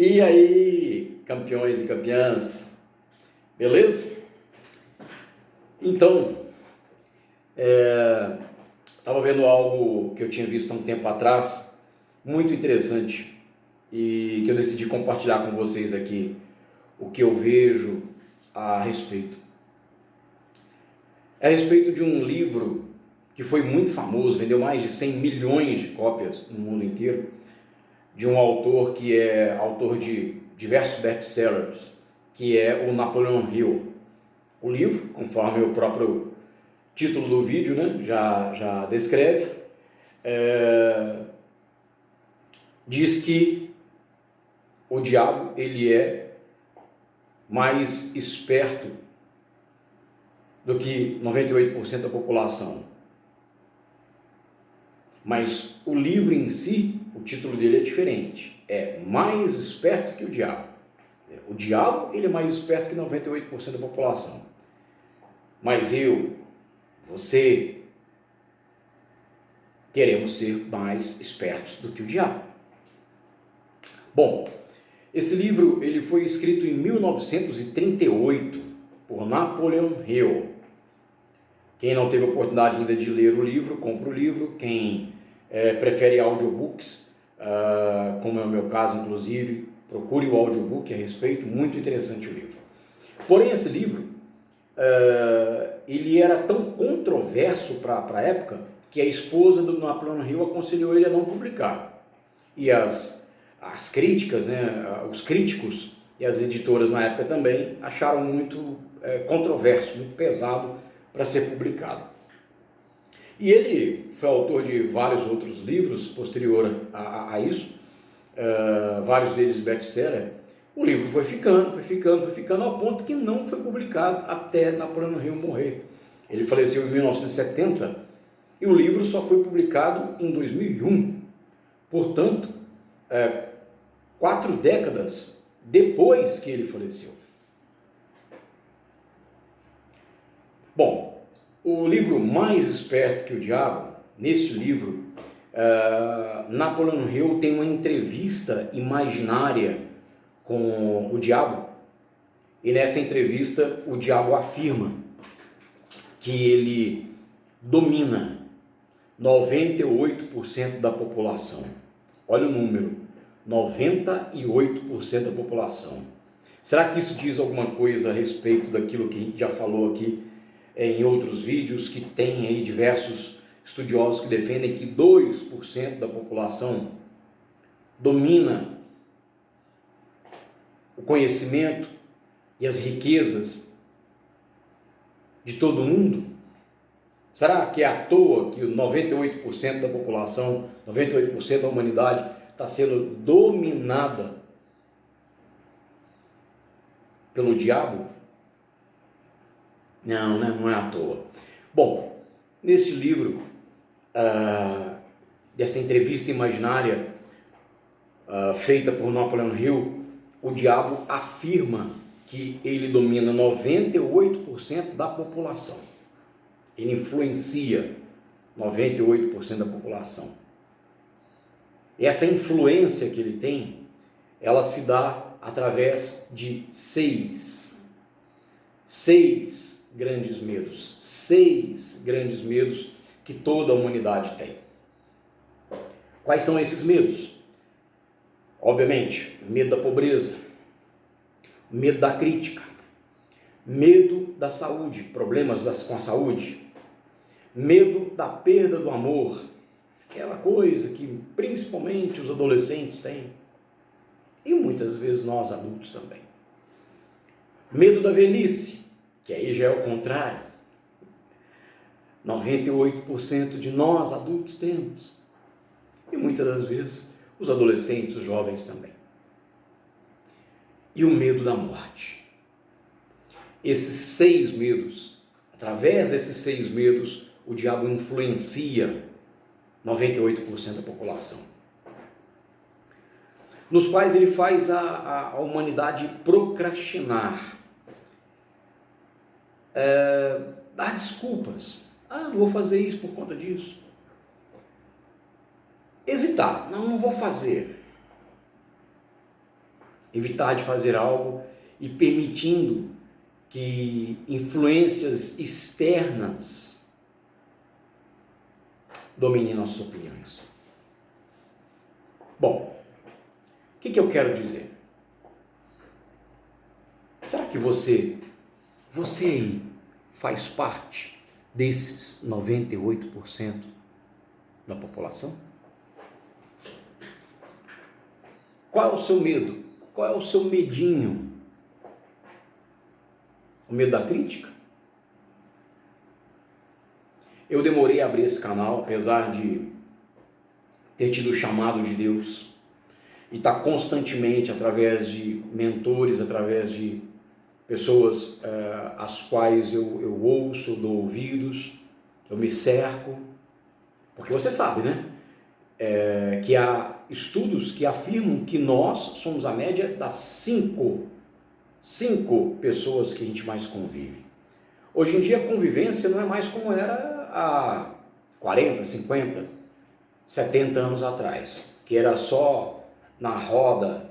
E aí, campeões e campeãs, beleza? Então, estava vendo algo que eu tinha visto há um tempo atrás, muito interessante, e que eu decidi compartilhar com vocês aqui o que eu vejo a respeito. É a respeito de um livro que foi muito famoso, vendeu mais de 100 milhões de cópias no mundo inteiro, de um autor que é autor de diversos best-sellers, que é o Napoleon Hill. O livro, conforme o próprio título do vídeo, né, já descreve, diz que o diabo ele é mais esperto do que 98% da população. Mas o livro em si, o título dele é diferente. É mais esperto que o diabo. O diabo ele é mais esperto que 98% da população. Mas eu, você, queremos ser mais espertos do que o diabo. Bom, esse livro ele foi escrito em 1938 por Napoleon Hill. Quem não teve a oportunidade ainda de ler o livro, compra o livro. Quem prefere audiobooks, como é o meu caso inclusive, procure o audiobook a respeito, muito interessante o livro. Porém, esse livro, ele era tão controverso para a época, que a esposa do Napoleon Hill aconselhou ele a não publicar. E as críticas, né, os críticos e as editoras na época também acharam muito controverso, muito pesado para ser publicado. E ele foi autor de vários outros livros posterior a isso, vários deles best-seller. O livro foi ficando, ao ponto que não foi publicado até Napoleon Hill morrer. Ele faleceu em 1970 e o livro só foi publicado em 2001. Portanto, 4 décadas depois que ele faleceu. Bom, o livro Mais Esperto que o Diabo, nesse livro, Napoleon Hill tem uma entrevista imaginária com o diabo, e nessa entrevista o diabo afirma que ele domina 98% da população. Olha o número, 98% da população. Será que isso diz alguma coisa a respeito daquilo que a gente já falou aqui em outros vídeos, que tem aí diversos estudiosos que defendem que 2% da população domina o conhecimento e as riquezas de todo mundo? Será que é à toa que 98% da população, 98% da humanidade está sendo dominada pelo diabo? Não, né? Não é à toa. Bom, nesse livro, dessa entrevista imaginária feita por Napoleon Hill, o diabo afirma que ele domina 98% da população. Ele influencia 98% da população. E essa influência que ele tem, ela se dá através de seis grandes medos. 6 grandes medos que toda a humanidade tem. Quais são esses medos? Obviamente, medo da pobreza, medo da crítica, medo da saúde, problemas com a saúde, medo da perda do amor, aquela coisa que principalmente os adolescentes têm, e muitas vezes nós adultos também. Medo da velhice, que aí já é o contrário. 98% de nós adultos temos, e muitas das vezes os adolescentes, os jovens também. E o medo da morte. Esses 6 medos, através desses 6 medos, o diabo influencia 98% da população, nos quais ele faz a humanidade procrastinar, dar desculpas. Não vou fazer isso por conta disso. Hesitar, não vou fazer. evitar de fazer algo e permitindo que influências externas dominem nossas opiniões. Bom, o que eu quero dizer? Será que você aí faz parte desses 98% da população? Qual é o seu medo? Qual é o seu medinho? O medo da crítica? Eu demorei a abrir esse canal, apesar de ter tido o chamado de Deus e estar constantemente, através de mentores, através de pessoas às quais eu ouço, eu dou ouvidos, eu me cerco, porque você sabe, né? Que há estudos que afirmam que nós somos a média das cinco pessoas que a gente mais convive. Hoje em dia a convivência não é mais como era há 40, 50, 70 anos atrás, que era só na roda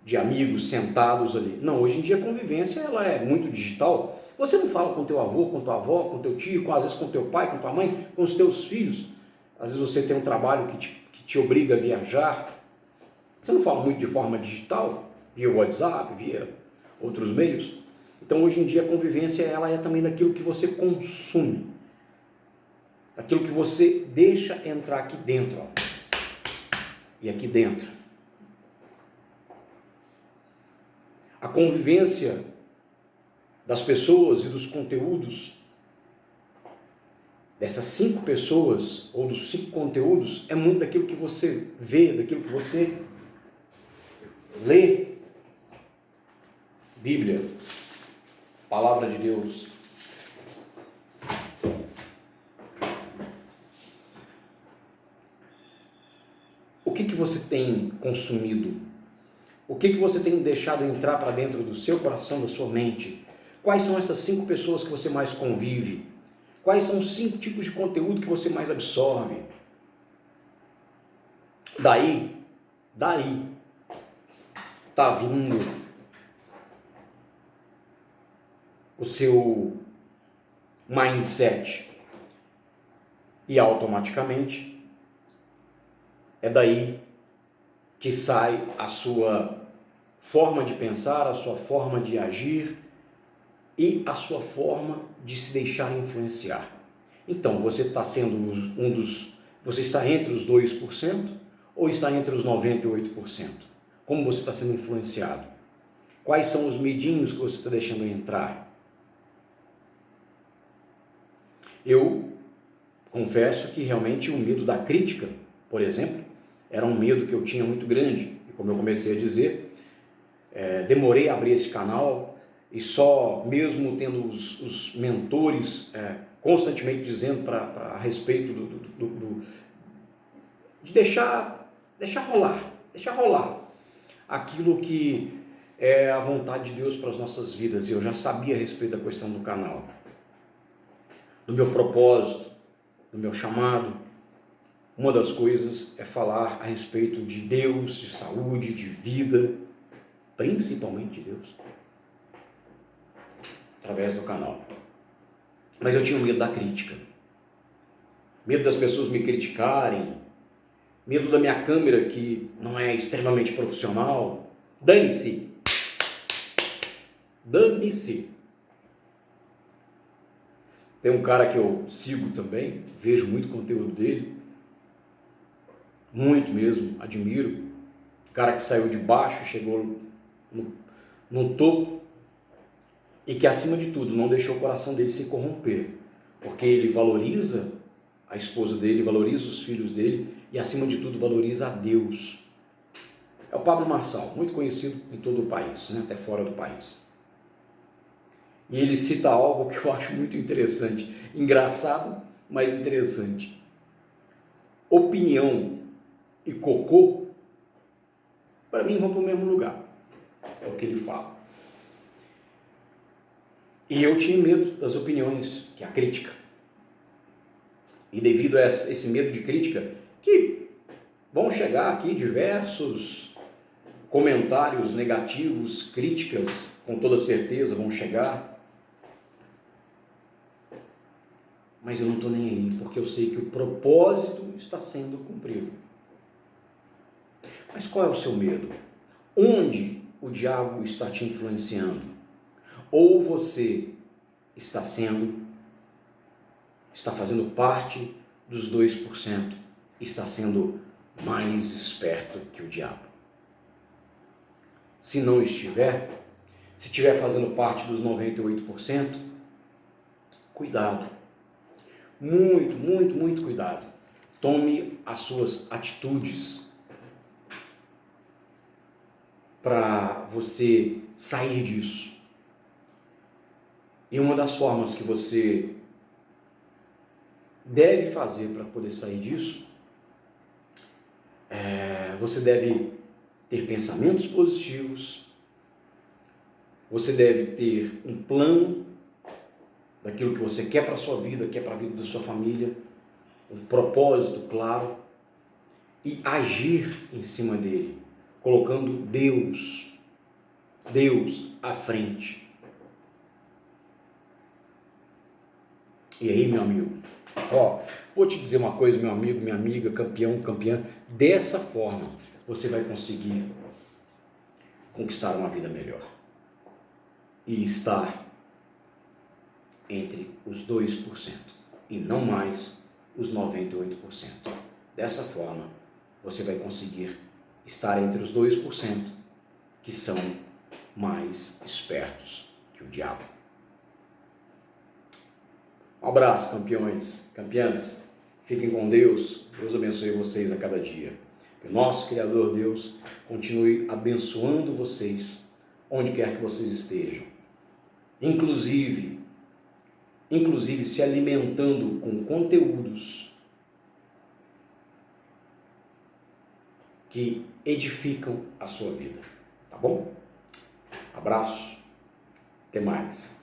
de amigos sentados ali. Não, hoje em dia a convivência ela é muito digital. Você não fala com teu avô, com tua avó, com teu tio, às vezes com teu pai, com tua mãe, com os teus filhos. Às vezes você tem um trabalho que te obriga a viajar. Você não fala muito de forma digital, via WhatsApp, via outros meios. Então hoje em dia a convivência ela é também daquilo que você consome, daquilo que você deixa entrar aqui dentro, ó. E aqui dentro a convivência das pessoas e dos conteúdos dessas 5 pessoas ou dos 5 conteúdos é muito daquilo que você vê, daquilo que você lê. Bíblia, Palavra de Deus. O que você tem consumido? O que você tem deixado entrar para dentro do seu coração, da sua mente? Quais são essas 5 pessoas que você mais convive? Quais são os 5 tipos de conteúdo que você mais absorve? Daí está vindo o seu mindset e automaticamente é daí que sai a sua forma de pensar, a sua forma de agir e a sua forma de se deixar influenciar. Então, você está sendo você está entre os 2% ou está entre os 98%? Como você está sendo influenciado? Quais são os medinhos que você está deixando entrar? Eu confesso que realmente o medo da crítica, por exemplo, era um medo que eu tinha muito grande. E como eu comecei a dizer, demorei a abrir esse canal e só mesmo tendo os mentores constantemente dizendo a respeito de deixar rolar aquilo que é a vontade de Deus para as nossas vidas. E eu já sabia a respeito da questão do canal, do meu propósito, do meu chamado. Uma das coisas é falar a respeito de Deus, de saúde, de vida, principalmente de Deus, através do canal. Mas eu tinha medo da crítica, medo das pessoas me criticarem, medo da minha câmera que não é extremamente profissional. Dane-se! Tem um cara que eu sigo também, vejo muito conteúdo dele, muito mesmo, admiro. Cara que saiu de baixo, chegou no topo e que, acima de tudo, não deixou o coração dele se corromper, porque ele valoriza a esposa dele, valoriza os filhos dele e, acima de tudo, valoriza a Deus. É o Pablo Marçal, muito conhecido em todo o país, né? Até fora do país. E ele cita algo que eu acho muito interessante, engraçado, mas interessante. Opinião e cocô, para mim, vão para o mesmo lugar. É o que ele fala. E eu tinha medo das opiniões, que é a crítica. E devido a esse medo de crítica, que vão chegar aqui diversos comentários negativos, críticas, com toda certeza vão chegar. Mas eu não estou nem aí, porque eu sei que o propósito está sendo cumprido. Mas qual é o seu medo? Onde o diabo está te influenciando? Ou você está fazendo parte dos 2%, está sendo mais esperto que o diabo? Se não estiver, se estiver fazendo parte dos 98%, cuidado. Muito, muito, muito cuidado. Tome as suas atitudes para você sair disso. E uma das formas que você deve fazer para poder sair disso, você deve ter pensamentos positivos, você deve ter um plano daquilo que você quer para a sua vida, quer para a vida da sua família, um propósito claro, e agir em cima dele, colocando Deus à frente. E aí, meu amigo, vou te dizer uma coisa, meu amigo, minha amiga, campeão, campeã, dessa forma você vai conseguir conquistar uma vida melhor e estar entre os 2% e não mais os 98%. Dessa forma, você vai conseguir estar entre os 2% que são mais espertos que o diabo. Um abraço, campeões, campeãs. Fiquem com Deus. Deus abençoe vocês a cada dia. Que o nosso Criador Deus continue abençoando vocês onde quer que vocês estejam. Inclusive se alimentando com conteúdos que edificam a sua vida. Tá bom? Abraço. Até mais.